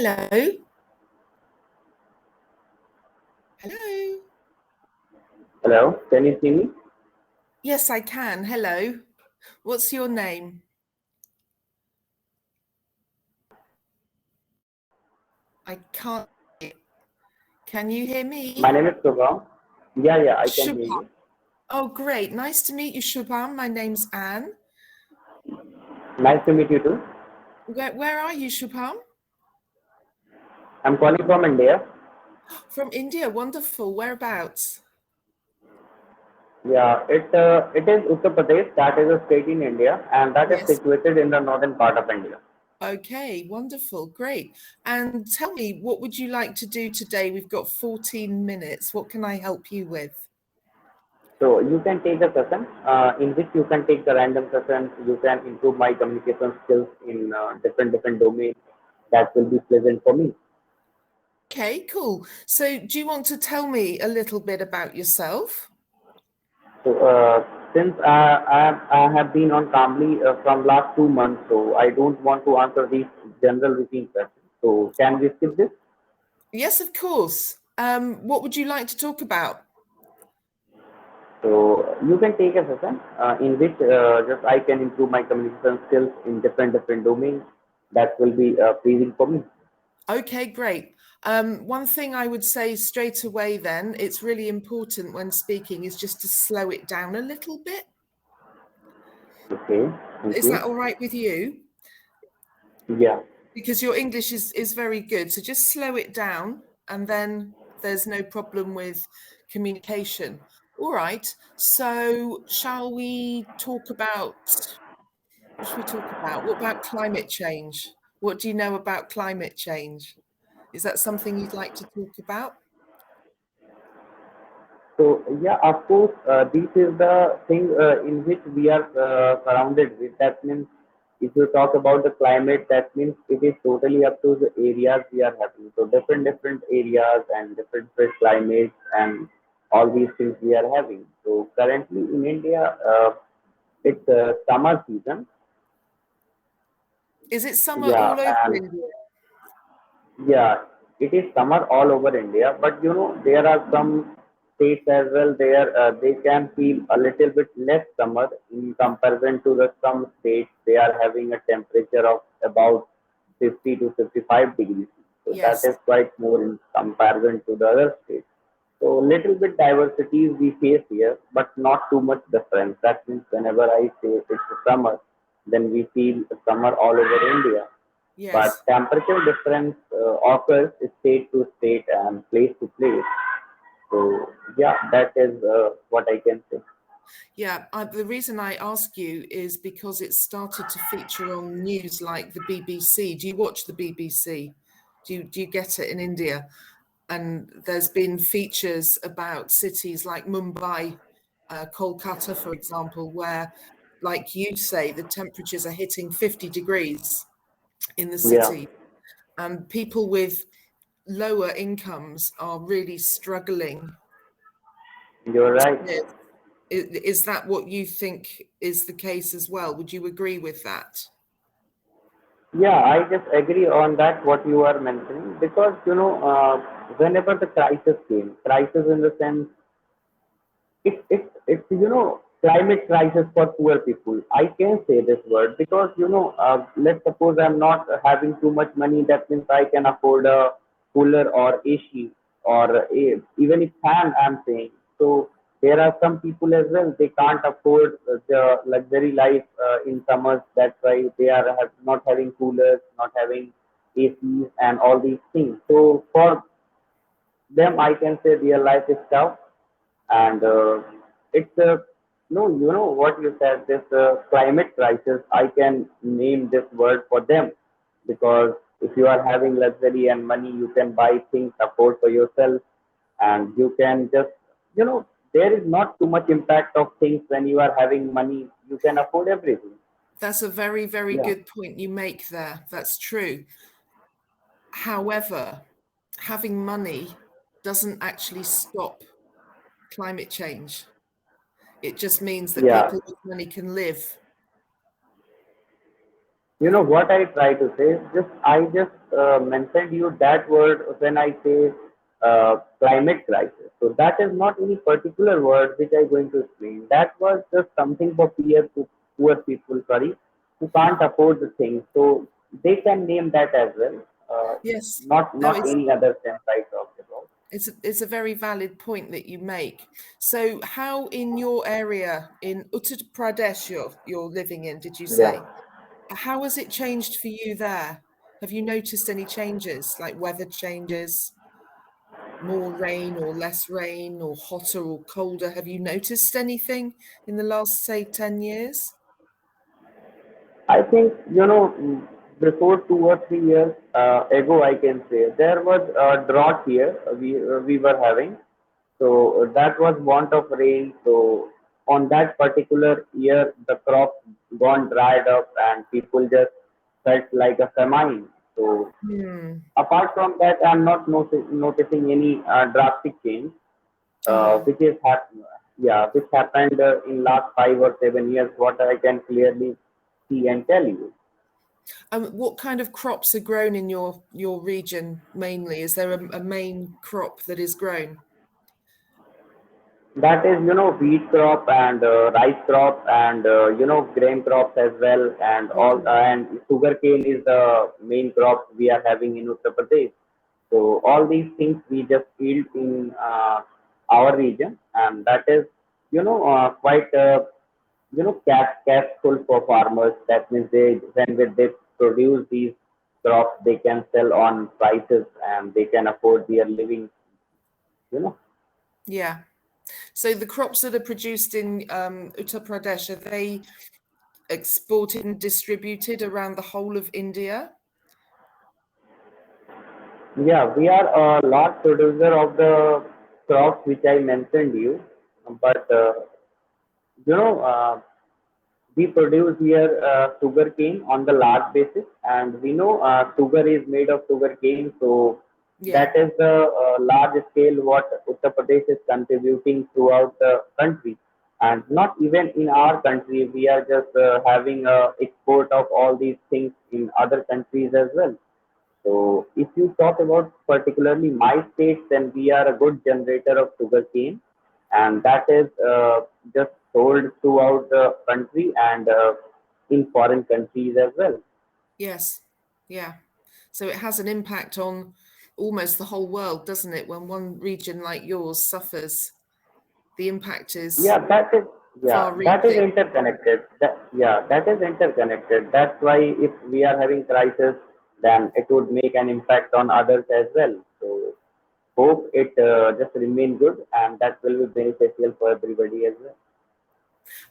Hello. Hello. Hello, can you see me? Yes, I can. Hello. What's your name? I can't. Can you hear me? My name is Shubham. Yeah, I can hear Shubham. you. Oh, great. Nice to meet you, Shubham. My name's Anne. Nice to meet you too. Where are you, Shubham? I'm calling from India. From India. Wonderful. Whereabouts? It is Uttar Pradesh. That is a state in India, and that is Yes. situated in the northern part of India. Okay, wonderful. Great. And tell me, what would you like to do today? We've got 14 minutes. What can I help you with? So you can take a session in which you can take the random sessions. You can improve my communication skills in different domains. That will be pleasant for me. Okay, cool. So do you want to tell me a little bit about yourself? So since I have been on Cambly from last 2 months, so I don't want to answer these general routine questions. So can we skip this? Yes, of course. What would you like to talk about? So you can take a session in which just I can improve my communication skills in different domains. That will be pleasing for me. Okay, great. One thing I would say straight away then, it's really important when speaking is just to slow it down a little bit. Okay, thank Is you. that all right with you? Yeah. Because your English is very good. So just slow it down and then there's no problem with communication. All right. So shall we talk about what should we talk about? What about climate change? What do you know about climate change? Is that something you'd like to talk about? So yeah, of course, this is the thing in which we are surrounded with. That means if you talk about the climate, that means it is totally up to the areas we are having. So different areas and different climates and all these things we are having. So currently in India, it's summer season. Is it summer Yeah, all over and India? yeah, it is summer all over India, but there are some states as well there they can feel a little bit less summer in comparison to the some states they are having a temperature of about 50 to 55 degrees. So that Yes. is quite more in comparison to the other states. So little bit diversities we face here, but not too much difference. That means whenever I say it's summer, then we feel summer all over India, but Yes. temperature difference occurs state to state and place to place. So yeah, that is what I can say. Yeah. The reason I ask you is because it started to feature on news like the BBC. Do you watch the BBC? Do you get it in India? And there's been features about cities like Mumbai, Kolkata, for example, where, like you say, the temperatures are hitting 50 degrees in the Yeah, city. And people with lower incomes are really struggling you're to right. live. Is that what you think is the case as well? Would you agree with that? Yeah, I just agree on that what you are mentioning because whenever the crisis came, crisis in the sense it's climate crisis for poor people. I can say this word because let's suppose I'm not having too much money. That means I can afford a cooler or AC or even if fan. I'm saying so. There are some people as well. They can't afford the luxury life in summers. That's why they are not having coolers, not having ACs, and all these things. So for them, I can say real life is tough and it's no, you know what you said, this climate crisis. I can name this word for them because if you are having luxury and money, you can buy things, afford for yourself, and you can just there is not too much impact of things when you are having money. You can afford everything. That's a very, very Yeah, good point you make there. That's true. However, having money doesn't actually stop climate change. It just means that yeah, people with money can live. You know what I try to say? Just I just mentioned you that word when I say climate crisis. So that is not any particular word which I'm going to explain. That was just something for poor people, sorry, who can't afford the things. So they can name that as well. Yes. No, Not any other sense I talked about. it's a very valid point that you make. So, how in your area in Uttar Pradesh you're living in, did you Yeah. say? How has it changed for you there? Have you noticed any changes, like weather changes, more rain or less rain, or hotter or colder? Have you noticed anything in the last, say, 10 years? I think, before 2 or 3 years ago, I can say there was a drought here we were having. So that was want of rain. So on that particular year, the crops gone dried up and people just felt like a famine. So Hmm. apart from that, I'm not noticing any drastic change, Uh-huh. which is which happened in last 5 or 7 years. What I can clearly see and tell you. What kind of crops are grown in your region mainly? Is there a main crop that is grown? That is, wheat crop and rice crop and grain crops as well, and all Oh, and sugarcane is the main crop we are having in Uttar Pradesh. So all these things we just field in our region, and that is quite cashful for farmers. That means they produce these crops, they can sell on prices and they can afford their living. You know. yeah. So the crops that are produced in Uttar Pradesh, are they exported and distributed around the whole of India? Yeah, we are a large producer of the crops which I mentioned you, but you know, we produce here sugarcane on the large basis, and we know sugar is made of sugarcane, so Yeah. that is the large scale what Uttar Pradesh is contributing throughout the country, and not even in our country, we are just having export of all these things in other countries as well. So if you talk about particularly my state, then we are a good generator of sugarcane, and that is just sold throughout the country and in foreign countries as well. Yes. Yeah. So it has an impact on almost the whole world, doesn't it? When one region like yours suffers, the impact is Yeah, that is that is far-reaching. interconnected. That is interconnected. That's why if we are having crisis, then it would make an impact on others as well. So hope it just remain good, and that will be beneficial for everybody as well.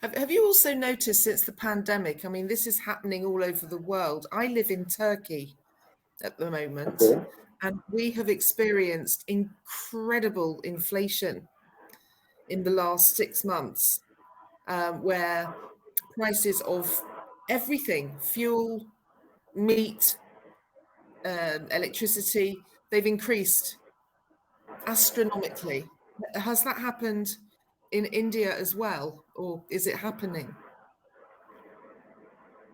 Have you also noticed since the pandemic? I mean, this is happening all over the world. I live in Turkey at the moment, Okay. and we have experienced incredible inflation in the last 6 months, where prices of everything, fuel, meat, electricity, they've increased astronomically. Has that happened in India as well, or is it happening?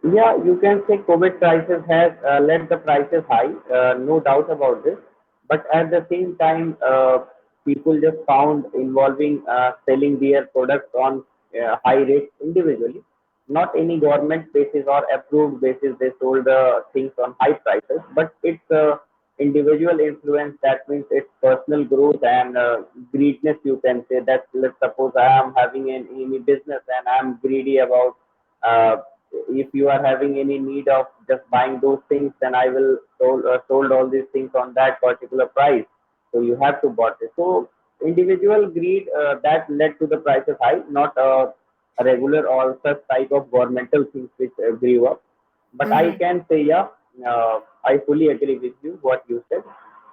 Yeah, you can say COVID crisis has led the prices high, no doubt about this. But at the same time, people just found involving selling their products on high rates individually, not any government basis or approved basis. They sold things on high prices, but it's individual influence. That means it's personal growth and greediness. You can say that. Let's suppose I am having any business and I'm greedy about. Uh, if you are having any need of just buying those things, then I will sold all these things on that particular price. So you have to bought it. So individual greed that led to the prices high, not a regular or such type of governmental things which grew up. But I Hmm. can say, yeah, I fully agree with you what you said.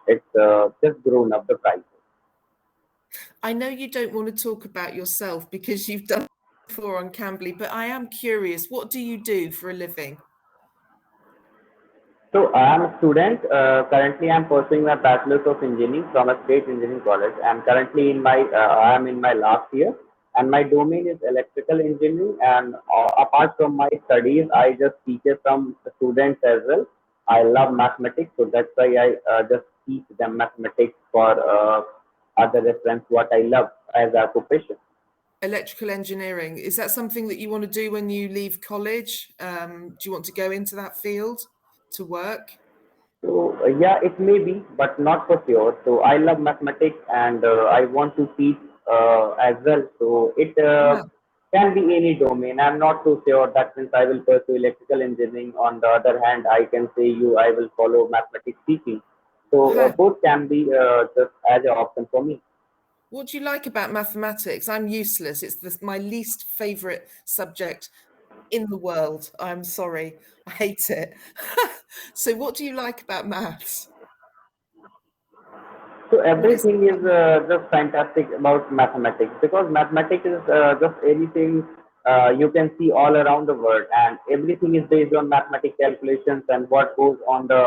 It's just grown up the prices. I know you don't want to talk about yourself because you've done it before on Cambly, but I am curious. What do you do for a living? So I am a student. Currently, I am pursuing my bachelor's of engineering from a state engineering college. And currently, I am in my last year. And my domain is electrical engineering. And apart from my studies, I just teach some students as well. I love mathematics, so that's why I just teach them mathematics for other reference what I love as a profession. Electrical engineering, is that something that you want to do when you leave college? Do you want to go into that field to work? So yeah, it may be, but not for sure. So I love mathematics and I want to teach as well. So it Yeah. can be any domain. I'm not too sure. That means I will pursue electrical engineering. On the other hand, I can say you I will follow mathematics teaching. So Huh. both can be just as an option for me. What do you like about mathematics? I'm useless. It's my least favorite subject in the world. I'm sorry. I hate it. So what do you like about maths? So What is it everything is about maths? just fantastic about mathematics because mathematics is just anything you can see all around the world, and everything is based on mathematical calculations and what goes on the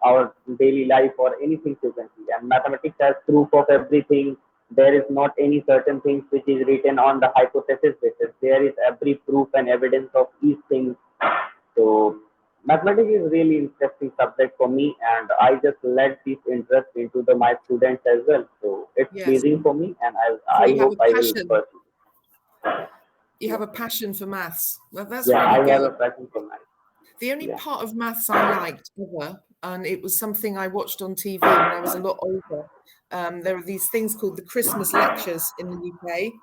our daily life or anything you can see. And mathematics has proof of everything. There is not any certain things which is written on the hypothesis basis. There is every proof and evidence of each thing. So mathematics is really interesting subject for me, and I just let this interest into my students as well. So it's Yes. pleasing for me, and So I you have hope a I will passion. pursue. You have Yeah, a passion for maths. Well, that's yeah, really I have good. a passion for math. The only Yeah. part of maths I liked ever, and it was something I watched on TV when I was a lot older. There are these things called the Christmas lectures in the UK,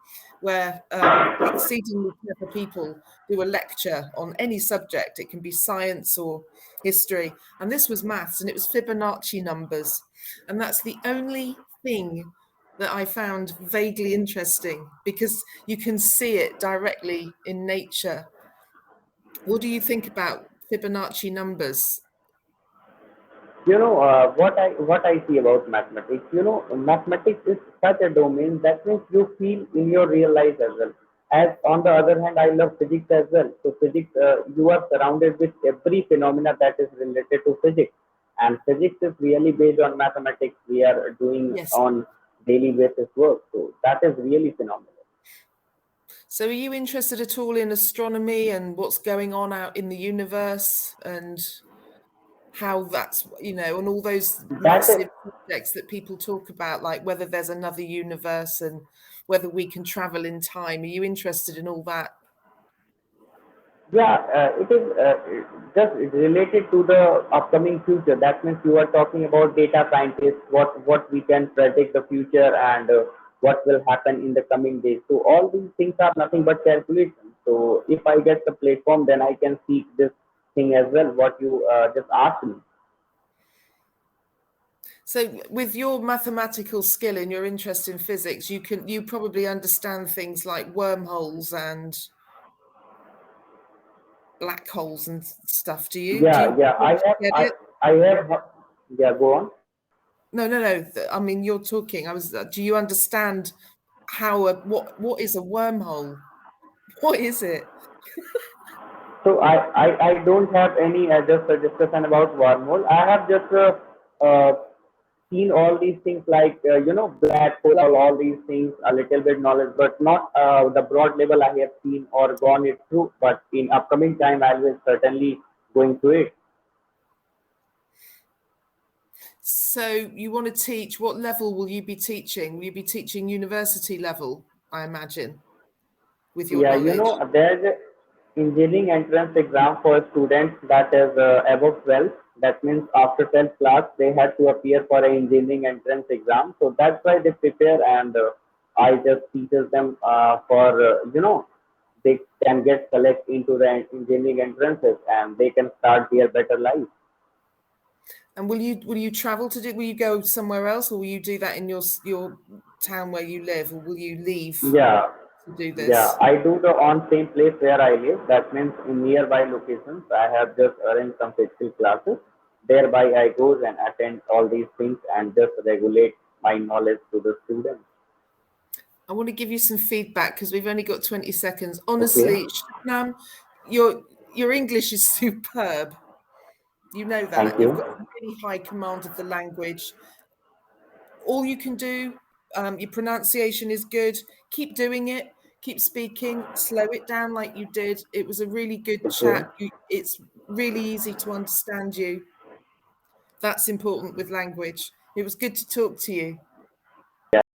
where exceedingly clever people do a lecture on any subject. It can be science or history. And this was maths, and it was Fibonacci numbers. And that's the only thing that I found vaguely interesting because you can see it directly in nature. What do you think about Fibonacci numbers? What I see about mathematics. Mathematics is such a domain that means you feel in your real life as well. As on the other hand, I love physics as well. So physics, you are surrounded with every phenomena that is related to physics, and physics is really based on mathematics. We are doing Yes. on daily basis work, so that is really phenomenal. So are you interested at all in astronomy and what's going on out in the universe and how that's, and all those That is, massive subjects that people talk about, like whether there's another universe and whether we can travel in time? Are you interested in all that? Yeah, it is just related to the upcoming future. That means you are talking about data scientists, what we can predict the future and what will happen in the coming days. So all these things are nothing but calculation. So if I get the platform, then I can seek this thing as well. What you just asked me. So with your mathematical skill and your interest in physics, you probably understand things like wormholes and black holes and stuff, do you? Do Yeah, you yeah. do you get it? I have. Yeah, go on. No, no, no. I mean, you're talking. Do you understand how what is a wormhole? What is it? So I don't have any just a discussion about wormhole. I have just seen all these things like black hole, all these things, a little bit knowledge, but not the broad level I have seen or gone it through. But in upcoming time, I will certainly going through it. So you want to teach, what level will you be teaching? Will you be teaching university level, I imagine, with your Yeah, knowledge? there's a engineering entrance exam for students that is above 12. That means after 12th class, they have to appear for an engineering entrance exam. So that's why they prepare, and I just teaches them for they can get select into the engineering entrances and they can start their better life. And will you travel to do? Will you go somewhere else, or will you do that in your town where you live, or will you leave Yeah, to do yeah. this? I do the on same place where I live. That means in nearby locations, I have just arranged some physical classes. Thereby, I goes and attend all these things and just regulate my knowledge to the students. I want to give you some feedback because we've only got 20 seconds. Okay. Honestly, Shabnam, your English is superb. You know Thank that. You've you. got really high command of the language. All you can do, your pronunciation is good. Keep doing it. Keep speaking, slow it down like you did. It was a really good Okay. chat. It's really easy to understand you. That's important with language. It was good to talk to you.